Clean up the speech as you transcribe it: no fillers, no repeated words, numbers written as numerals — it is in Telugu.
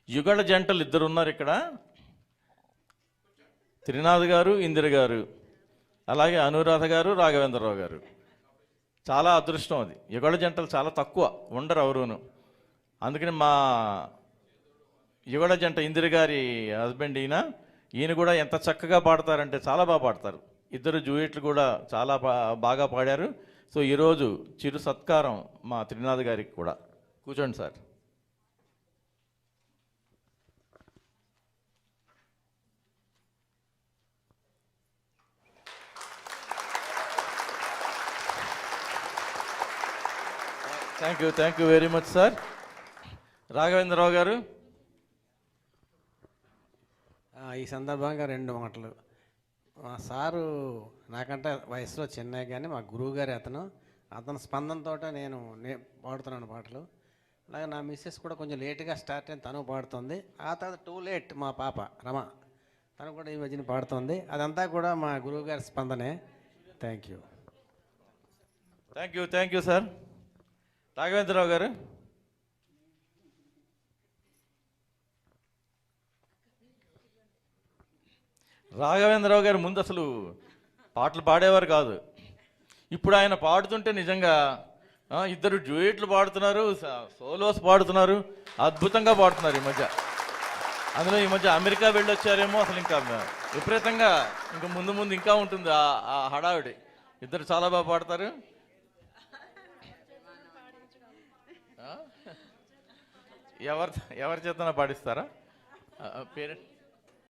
యుగళ జంటలు ఇద్దరు ఉన్నారు ఇక్కడ, త్రినాథ్ గారు, ఇందిర గారు, అలాగే అనురాధ గారు, రాఘవేంద్రరావు గారు. చాలా అదృష్టం అది. యుగళ జంటలు చాలా తక్కువ, ఉండరు ఎవరును. అందుకని మా యుగళ జంట ఇందిర గారి హస్బెండ్ ఈయన కూడా ఎంత చక్కగా పాడతారంటే చాలా బాగా పాడతారు. ఇద్దరు జూయిట్లు కూడా చాలా బాగా పాడారు. సో ఈరోజు చిరు సత్కారం మా త్రినాథ్ గారికి కూడా. కూర్చోండి sir. Thank you very much sir. Raghavendra Rao గారు. ఈ సందర్భంగా 2 మాటలు. మా సారు నాకంటే వయసులో చిన్న, కానీ మా గురువుగారి అతను స్పందనతో నేను పాడుతున్నాను పాటలు. అలాగే నా మిస్సెస్ కూడా కొంచెం లేట్గా స్టార్ట్ అయిన, తను పాడుతుంది. ఆ తర్వాత టూ లేట్ మా పాప రమ, తను కూడా ఈ మధ్యన పాడుతుంది. అదంతా కూడా మా గురువుగారి స్పందనే. Thank you sir. రాఘవేంద్రరావు గారు. రాఘవేంద్రరావు గారు ముందు అసలు పాటలు పాడేవారు కాదు. ఇప్పుడు ఆయన పాడుతుంటే నిజంగా ఇద్దరు డ్యూయెట్లు పాడుతున్నారు, సోలోస్ పాడుతున్నారు, అద్భుతంగా పాడుతున్నారు ఈ మధ్య. అందులో ఈ మధ్య అమెరికా వెళ్ళొచ్చారేమో, అసలు ఇంకా విపరీతంగా ఇంకా ముందు ఇంకా ఉంటుంది ఆ హడావిడి. ఇద్దరు చాలా బాగా పాడతారు. ఎవరి చేతన పాడిస్తారా? పేరెంట్